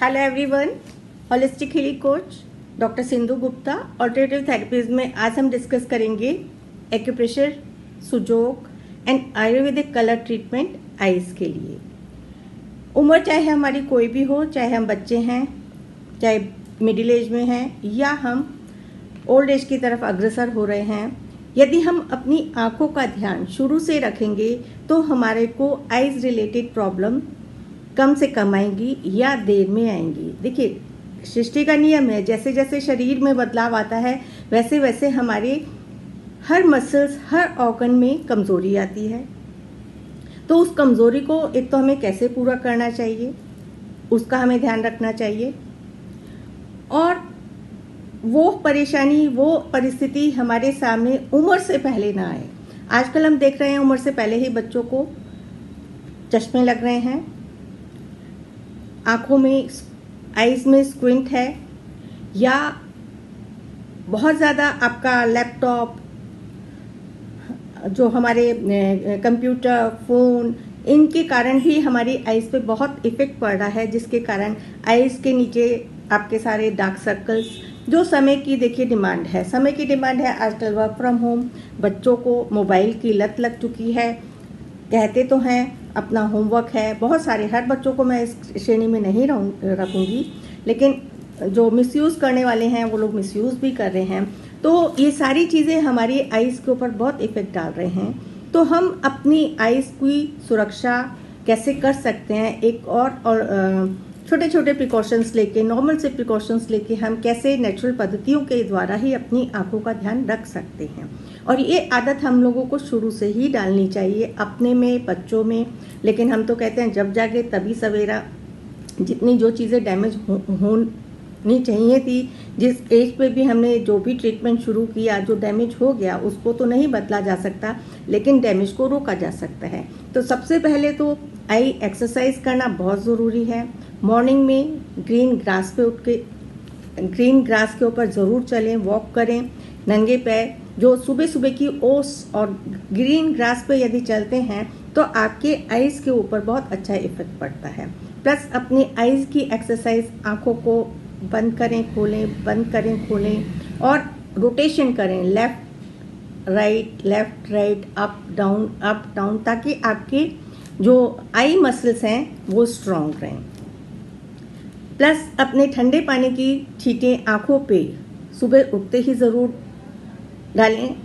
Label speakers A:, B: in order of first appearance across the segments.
A: Hello everyone, holistic healing coach doctor Sindhu Gupta alternative therapies में आज हम डिस्कस करेंगे acupressure, Sujok and Ayurvedic colour treatment eyes के लिए। उम्र चाहे हमारी कोई भी हो, चाहे हम बच्चे हैं, चाहे मिडिल एज में हैं या हम ओल्ड एज की तरफ अग्रसर हो रहे हैं, यदि हम अपनी आंखों का ध्यान शुरू से रखेंगे तो हमारे को आइज रिलेटेड प्रॉब्लम कम से कम आएंगी या देर में आएंगी। देखिए, सृष्टि का नियम है, जैसे जैसे शरीर में बदलाव आता है वैसे वैसे हमारे हर मसल्स, हर ऑर्गन में कमजोरी आती है। तो उस कमजोरी को एक तो हमें कैसे पूरा करना चाहिए, उसका हमें ध्यान रखना चाहिए। और वो परेशानी, वो परिस्थिति हमारे सामने उम्र से पहले ना आए। आजकल हम देख रहे हैं उम्र से पहले ही बच्चों को चश्मे लग रहे हैं, आंखों में, आईज में स्क्विंट है, या बहुत ज़्यादा आपका लैपटॉप, जो हमारे कंप्यूटर, फ़ोन, इनके कारण भी हमारी आईज पे बहुत इफ़ेक्ट पड़ रहा है, जिसके कारण आईज के नीचे आपके सारे डार्क सर्कल्स, जो समय की देखिए डिमांड है, समय की डिमांड है। आजकल वर्क फ्रॉम होम, बच्चों को मोबाइल की लत लग चुकी है। कहते तो हैं अपना होमवर्क है, बहुत सारे, हर बच्चों को मैं इस श्रेणी में नहीं रखूँगी, लेकिन जो मिसयूज़ करने वाले हैं वो लोग मिसयूज़ भी कर रहे हैं। तो ये सारी चीज़ें हमारी आइज़ के ऊपर बहुत इफ़ेक्ट डाल रहे हैं। तो हम अपनी आइज़ की सुरक्षा कैसे कर सकते हैं, एक और छोटे छोटे प्रिकॉशंस लेके, नॉर्मल से प्रिकॉशंस लेके हम कैसे नेचुरल पद्धतियों के द्वारा ही अपनी आंखों का ध्यान रख सकते हैं। और ये आदत हम लोगों को शुरू से ही डालनी चाहिए, अपने में, बच्चों में। लेकिन हम तो कहते हैं जब जागे तभी सवेरा। जितनी जो चीज़ें डैमेज होनी चाहिए थी, जिस एज पे भी हमने जो भी ट्रीटमेंट शुरू किया, जो डैमेज हो गया उसको तो नहीं बदला जा सकता, लेकिन डैमेज को रोका जा सकता है। तो सबसे पहले तो आई एक्सरसाइज करना बहुत ज़रूरी है। मॉर्निंग में ग्रीन ग्रास पे उठ के, ग्रीन ग्रास के ऊपर ज़रूर चलें, वॉक करें नंगे पैर। जो सुबह सुबह की ओस और ग्रीन ग्रास पे यदि चलते हैं तो आपके आइज के ऊपर बहुत अच्छा इफेक्ट पड़ता है। प्लस अपनी आइज की एक्सरसाइज, आंखों को बंद करें खोलें, बंद करें खोलें, और रोटेशन करें, लेफ्ट राइट, अप डाउन, ताकि आपके जो आई मसल्स हैं वो स्ट्रॉन्ग रहें। प्लस अपने ठंडे पानी की छींटें आंखों पे सुबह उठते ही ज़रूर डालें।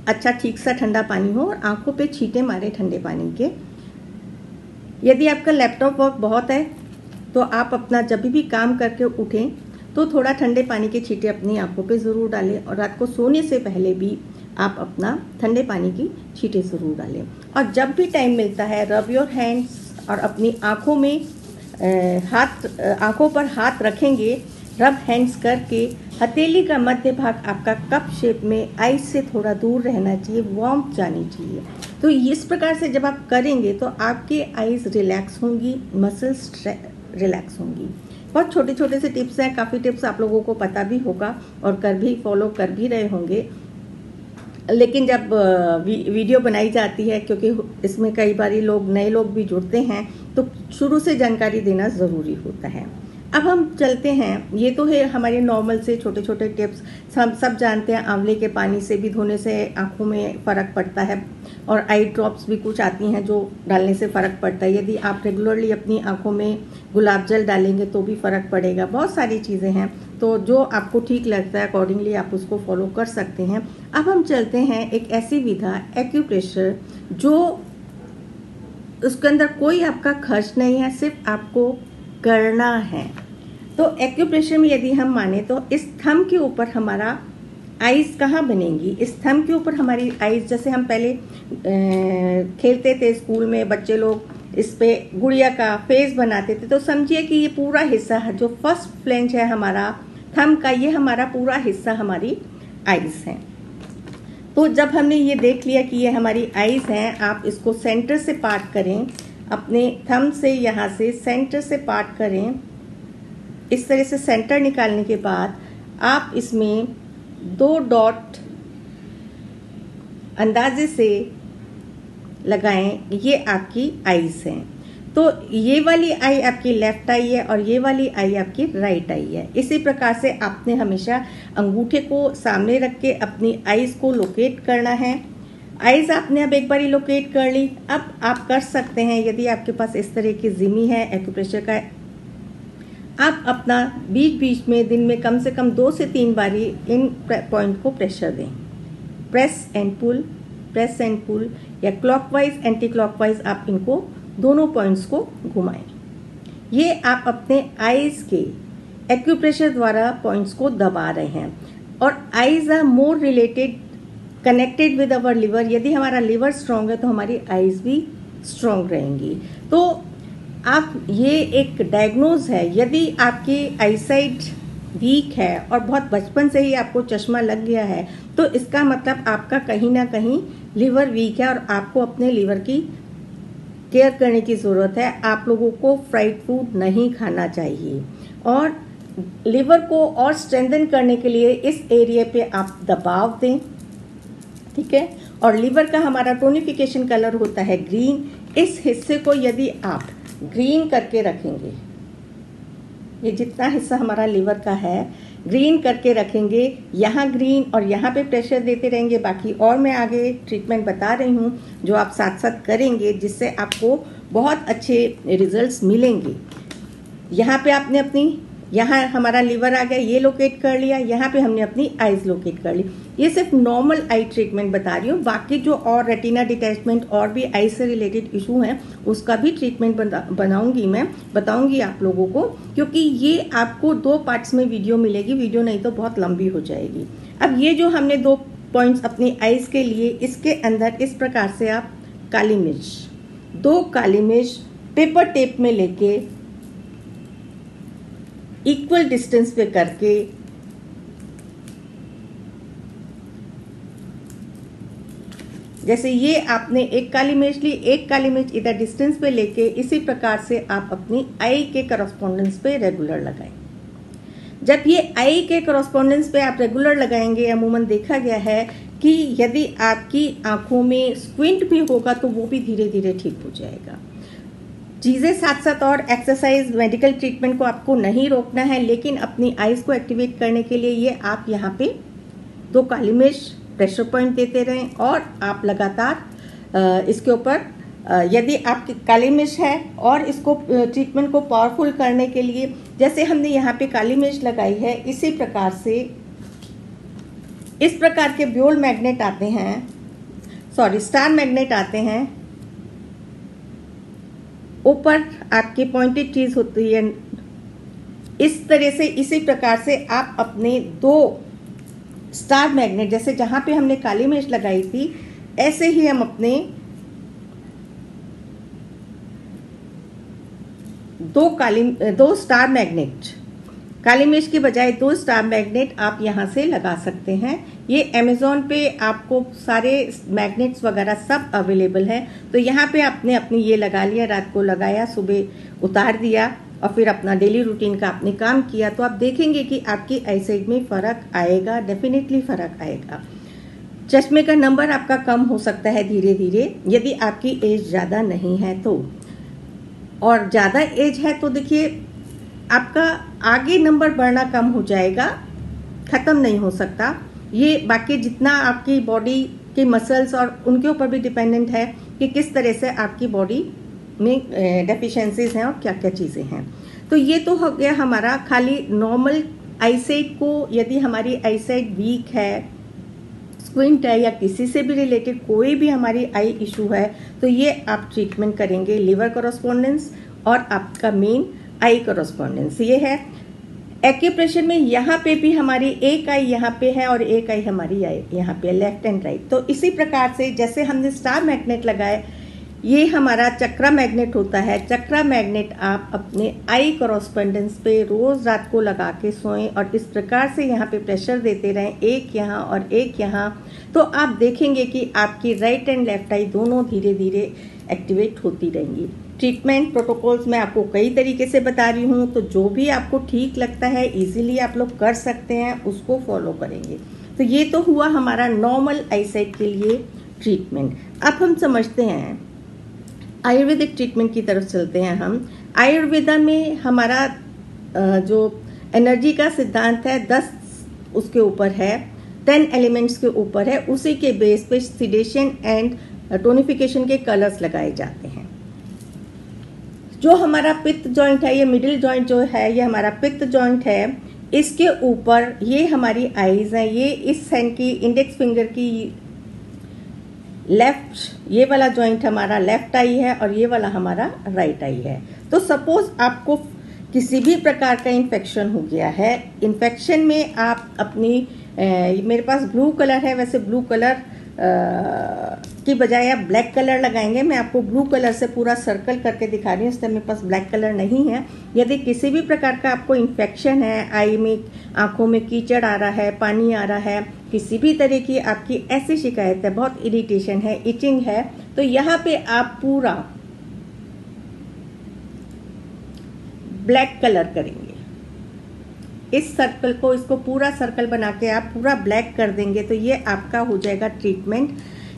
A: अच्छा ठीक सा ठंडा पानी हो और आंखों पे छींटे मारे ठंडे पानी के। यदि आपका लैपटॉप वर्क बहुत है तो आप अपना जब भी काम करके उठें तो थोड़ा ठंडे पानी के छींटे अपनी आंखों पे ज़रूर डालें। और रात को सोने से पहले भी आप अपना ठंडे पानी की छींटे ज़रूर डालें। और जब भी टाइम मिलता है, रब योर हैंड्स, और अपनी आंखों में आंखों पर हाथ रखेंगे, रब हैंड्स करके हथेली का मध्य भाग आपका कप शेप में आइज से थोड़ा दूर रहना चाहिए, वार्मथ जानी चाहिए। तो इस प्रकार से जब आप करेंगे तो आपके आइज रिलैक्स होंगी, मसल्स रिलैक्स होंगी। बहुत छोटे छोटे से टिप्स हैं, काफ़ी टिप्स आप लोगों को पता भी होगा और फॉलो कर भी रहे होंगे। लेकिन जब वीडियो बनाई जाती है, क्योंकि इसमें कई बार नए लोग भी जुड़ते हैं, तो शुरू से जानकारी देना ज़रूरी होता है। अब हम चलते हैं, ये तो है हमारे नॉर्मल से छोटे छोटे टिप्स। हम सब जानते हैं आंवले के पानी से भी धोने से आंखों में फ़र्क पड़ता है, और आई ड्रॉप्स भी कुछ आती हैं जो डालने से फ़र्क पड़ता है। यदि आप रेगुलरली अपनी आंखों में गुलाब जल डालेंगे तो भी फ़र्क पड़ेगा। बहुत सारी चीज़ें हैं, तो जो आपको ठीक लगता है अकॉर्डिंगली आप उसको फॉलो कर सकते हैं। अब हम चलते हैं एक ऐसी विधा, एक्यूप्रेशर, जो उसके अंदर कोई आपका खर्च नहीं है, सिर्फ आपको करना है। तो एक्यूप्रेशर में यदि हम माने तो इस थंब के ऊपर हमारा आइज कहाँ बनेंगी, इस थंब के ऊपर हमारी आइज, जैसे हम पहले खेलते थे स्कूल में, बच्चे लोग इस पे गुड़िया का फेस बनाते थे। तो समझिए कि ये पूरा हिस्सा है, जो फर्स्ट फ्लेंज है हमारा थंब का, ये हमारा पूरा हिस्सा हमारी आइज है। तो जब हमने ये देख लिया कि ये हमारी आइज हैं, आप इसको सेंटर से पार्ट करें, अपने थंब से, यहाँ से सेंटर से पार्ट करें। इस तरह से सेंटर निकालने के बाद आप इसमें 2 डॉट अंदाजे से लगाएं, ये आपकी आइज हैं। तो ये वाली आई आपकी लेफ्ट आई है और ये वाली आई आपकी राइट आई है। इसी प्रकार से आपने हमेशा अंगूठे को सामने रख के अपनी आईज को लोकेट करना है। आईज आपने अब एक बार लोकेट कर ली। अब आप कर सकते हैं, यदि आपके पास इस तरह की जिमी है एक्यूप्रेशर का, आप अपना बीच बीच में दिन में कम से कम 2 से 3 बारी इन पॉइंट को प्रेशर दें। Press and pull, press and pull, या क्लॉकवाइज एंटी क्लॉकवाइज आप इनको दोनों पॉइंट्स को घुमाएं। ये आप अपने आईज के एक्यूप्रेशर द्वारा पॉइंट्स को दबा रहे हैं। और eyes are more related connected with our liver. यदि हमारा लिवर स्ट्रांग है तो हमारी आईज भी स्ट्रांग रहेंगी। तो आप ये एक डायग्नोज है, यदि आपकी आईसाइट वीक है और बहुत बचपन से ही आपको चश्मा लग गया है तो इसका मतलब आपका कहीं ना कहीं लिवर वीक है और आपको अपने लिवर की केयर करने की ज़रूरत है। आप लोगों को फ्राइड फूड नहीं खाना चाहिए और लिवर को और स्ट्रेंथन करने के लिए इस एरिया पे आप दबाव दें, ठीक है। और लिवर का हमारा टोनिफिकेशन कलर होता है ग्रीन। इस हिस्से को यदि आप ग्रीन करके रखेंगे, ये जितना हिस्सा हमारा लिवर का है ग्रीन करके रखेंगे, यहाँ ग्रीन और यहाँ पे प्रेशर देते रहेंगे। बाकी और मैं आगे ट्रीटमेंट बता रही हूँ जो आप साथ साथ करेंगे, जिससे आपको बहुत अच्छे रिजल्ट्स मिलेंगे। यहाँ पे आपने अपनी, यहाँ हमारा लिवर आ गया, ये लोकेट कर लिया, यहाँ पे हमने अपनी आईज लोकेट कर ली। ये सिर्फ नॉर्मल आई ट्रीटमेंट बता रही हूँ। बाकी जो और रेटिना डिटैचमेंट और भी आई से रिलेटेड इशू हैं उसका भी ट्रीटमेंट बनाऊंगी, मैं बताऊंगी आप लोगों को, क्योंकि ये आपको 2 पार्ट्स में वीडियो मिलेगी, वीडियो नहीं तो बहुत लंबी हो जाएगी। अब ये जो हमने 2 पॉइंट्स अपनी आईज के लिए, इसके अंदर इस प्रकार से आप काली मिर्च, 2 काली मिर्च पेपर टेप में लेके इक्वल डिस्टेंस पे करके जैसे ये आपने एक काली मिर्च ली, एक काली मिर्च इधर डिस्टेंस पे लेके इसी प्रकार से आप अपनी आई के करस्पॉन्डेंस पे रेगुलर लगाएं। जब ये आई के करस्पॉन्डेंस पे आप रेगुलर लगाएंगे, अमूमन देखा गया है कि यदि आपकी आंखों में स्क्विंट भी होगा तो वो भी धीरे धीरे ठीक हो जाएगा। चीज़ें साथ साथ और एक्सरसाइज, मेडिकल ट्रीटमेंट को आपको नहीं रोकना है, लेकिन अपनी आईज को एक्टिवेट करने के लिए ये आप यहाँ पे 2 काली मिर्च प्रेशर पॉइंट देते रहें और आप लगातार इसके ऊपर, यदि आपकी काली मिर्च है और इसको ट्रीटमेंट को पावरफुल करने के लिए, जैसे हमने यहाँ पे काली मिर्च लगाई है, इसी प्रकार से इस प्रकार के ब्योल मैग्नेट आते हैं, सॉरी स्टार मैग्नेट आते हैं। ऊपर आपकी पॉइंटेड चीज होती है। इस तरह से इसी प्रकार से आप अपने 2 स्टार मैग्नेट, जैसे जहां पे हमने काली मिर्च लगाई थी, ऐसे ही हम अपने 2 स्टार मैग्नेट, काली मिर्च की बजाय 2 स्टार मैग्नेट आप यहां से लगा सकते हैं। ये अमेज़ॉन पे आपको सारे मैग्नेट्स वगैरह सब अवेलेबल है। तो यहाँ पे आपने अपनी ये लगा लिया, रात को लगाया, सुबह उतार दिया और फिर अपना डेली रूटीन का आपने काम किया, तो आप देखेंगे कि आपकी आईसाइट में फ़र्क आएगा, डेफिनेटली फ़र्क आएगा। चश्मे का नंबर आपका कम हो सकता है धीरे धीरे, यदि आपकी एज ज़्यादा नहीं है तो। और ज़्यादा एज है तो देखिए आपका आगे नंबर बढ़ना कम हो जाएगा, ख़त्म नहीं हो सकता। ये बाकी जितना आपकी बॉडी के मसल्स और उनके ऊपर भी डिपेंडेंट है कि किस तरह से आपकी बॉडी में डेफिशिएंसीज हैं और क्या क्या चीज़ें हैं। तो ये तो हो गया हमारा खाली नॉर्मल आईसाइट को। यदि हमारी आईसाइट वीक है, स्क्विंट है या किसी से भी रिलेटेड कोई भी हमारी आई इशू है, तो ये आप ट्रीटमेंट करेंगे। लिवर करस्पॉन्डेंस और आपका मेन आई करस्पॉन्डेंस ये है। एक्यूप्रेशर में यहाँ पे भी हमारी एक आई यहाँ पे है और एक आई हमारी आई यहाँ पे, लेफ्ट एंड राइट। तो इसी प्रकार से जैसे हमने स्टार मैग्नेट लगाए, ये हमारा चक्रा मैग्नेट होता है। चक्रा मैग्नेट आप अपने आई करस्पॉन्डेंस पे रोज रात को लगा के सोएं और इस प्रकार से यहाँ पे प्रेशर देते रहें, एक यहाँ और एक यहाँ। तो आप देखेंगे कि आपकी राइट एंड लेफ्ट आई दोनों धीरे धीरे एक्टिवेट होती रहेंगी। ट्रीटमेंट प्रोटोकॉल्स मैं आपको कई तरीके से बता रही हूँ, तो जो भी आपको ठीक लगता है इजीली आप लोग कर सकते हैं, उसको फॉलो करेंगे। तो ये तो हुआ हमारा नॉर्मल आईसाइट के लिए ट्रीटमेंट। अब हम समझते हैं आयुर्वेदिक ट्रीटमेंट की तरफ चलते हैं हम। आयुर्वेदा में हमारा जो एनर्जी का सिद्धांत है 10 उसके ऊपर है, 10 एलिमेंट्स के ऊपर है। उसी के बेस पे सिडेशन एंड टोनिफिकेशन के कलर्स लगाए जाते हैं। जो हमारा पित्त जॉइंट है, ये मिडिल जॉइंट जो है, ये हमारा पित्त जॉइंट है। इसके ऊपर ये हमारी आईज है। ये इस हैंड की इंडेक्स फिंगर की लेफ्ट, ये वाला जॉइंट हमारा लेफ्ट आई है और ये वाला हमारा राइट आई है। तो सपोज आपको किसी भी प्रकार का इन्फेक्शन हो गया है, इन्फेक्शन में आप अपनी मेरे पास ब्लू कलर है, वैसे ब्लू कलर की बजाय आप ब्लैक कलर लगाएंगे। मैं आपको ब्लू कलर से पूरा सर्कल करके दिखा रही हूँ, इसलिए मेरे पास ब्लैक कलर नहीं है। यदि किसी भी प्रकार का आपको इन्फेक्शन है, आई में, आंखों में कीचड़ आ रहा है, पानी आ रहा है, किसी भी तरह की आपकी ऐसी शिकायत है, बहुत इरिटेशन है, इचिंग है, तो यहाँ पे आप पूरा ब्लैक कलर करेंगे। इस सर्कल को, इसको पूरा सर्कल बना के आप पूरा ब्लैक कर देंगे तो ये आपका हो जाएगा ट्रीटमेंट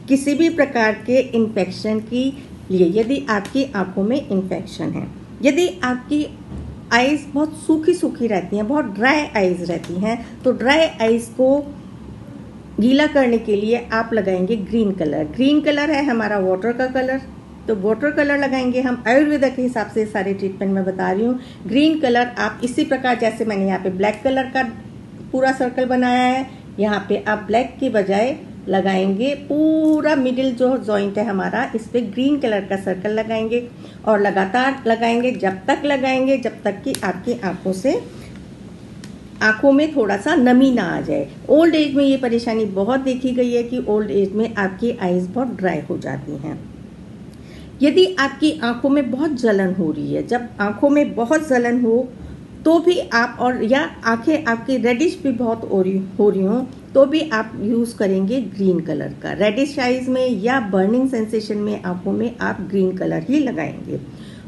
A: किसी भी प्रकार के इन्फेक्शन के लिए। यदि आपकी आंखों में इन्फेक्शन है, यदि आपकी आईज बहुत सूखी सूखी रहती हैं, बहुत ड्राई आईज रहती हैं, तो ड्राई आईज को गीला करने के लिए आप लगाएंगे ग्रीन कलर। ग्रीन कलर है हमारा वाटर का कलर, तो वाटर कलर लगाएंगे हम। आयुर्वेदा के हिसाब से सारे ट्रीटमेंट में बता रही हूँ। ग्रीन कलर आप इसी प्रकार, जैसे मैंने यहाँ पे ब्लैक कलर का पूरा सर्कल बनाया है, यहाँ पे आप ब्लैक की बजाय लगाएंगे पूरा मिडिल जो जॉइंट है हमारा, इस पे ग्रीन कलर का सर्कल लगाएंगे और लगातार लगाएंगे जब तक कि आपकी आंखों में थोड़ा सा नमी ना आ जाए। ओल्ड एज में ये परेशानी बहुत देखी गई है कि ओल्ड एज में आपकी आईज बहुत ड्राई हो जाती हैं। यदि आपकी आंखों में बहुत जलन हो रही है, जब आंखों में बहुत जलन हो तो भी आप, और या आंखें आपकी रेडिश भी बहुत हो रही हो तो भी आप यूज़ करेंगे ग्रीन कलर का। रेडिश आइज में या बर्निंग सेंसेशन में आंखों में आप ग्रीन कलर ही लगाएंगे।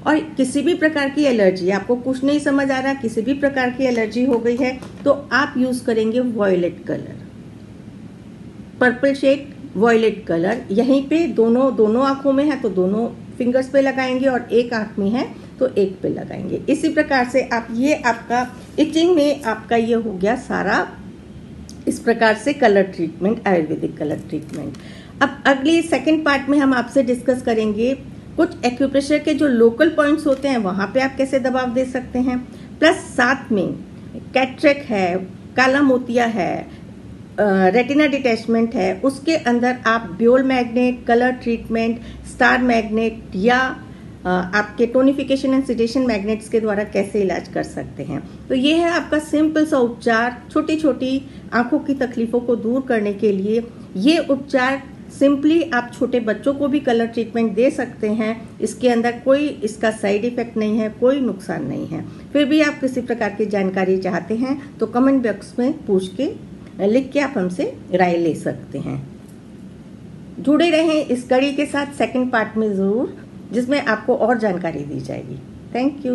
A: और किसी भी प्रकार की एलर्जी, आपको कुछ नहीं समझ आ रहा, किसी भी प्रकार की एलर्जी हो गई है, तो आप यूज़ करेंगे violet colour, purple shade violet colour. यहीं पे दोनों आंखों में है तो दोनों फिंगर्स पे लगाएंगे और एक आंख में है तो एक पे लगाएंगे। इसी प्रकार से आप, ये आपका इचिंग में आपका ये हो गया सारा इस प्रकार से colour treatment, Ayurvedic colour treatment. अब अगली सेकंड पार्ट में हम आपसे डिस्कस करेंगे कुछ एक्यूप्रेशर के जो लोकल पॉइंट्स होते हैं वहाँ पे आप कैसे दबाव दे सकते हैं, प्लस साथ में कैटरेक्ट है, काला मोतिया है, रेटिना डिटैचमेंट है, उसके अंदर आप ब्योल magnet, colour treatment, star magnet या आपके टोनिफिकेशन एंड सिडेशन मैग्नेट्स के द्वारा कैसे इलाज कर सकते हैं। तो ये है आपका सिंपल सा उपचार छोटी छोटी आंखों की तकलीफों को दूर करने के लिए। ये उपचार सिंपली आप छोटे बच्चों को भी कलर ट्रीटमेंट दे सकते हैं। इसके अंदर कोई इसका साइड इफेक्ट नहीं है, कोई नुकसान नहीं है। फिर भी आप किसी प्रकार की जानकारी चाहते हैं तो कमेंट बॉक्स में पूछ के, लिख के आप हमसे राय ले सकते हैं। जुड़े रहें इस कड़ी के साथ सेकंड पार्ट में ज़रूर, जिसमें आपको और जानकारी दी जाएगी। Thank you.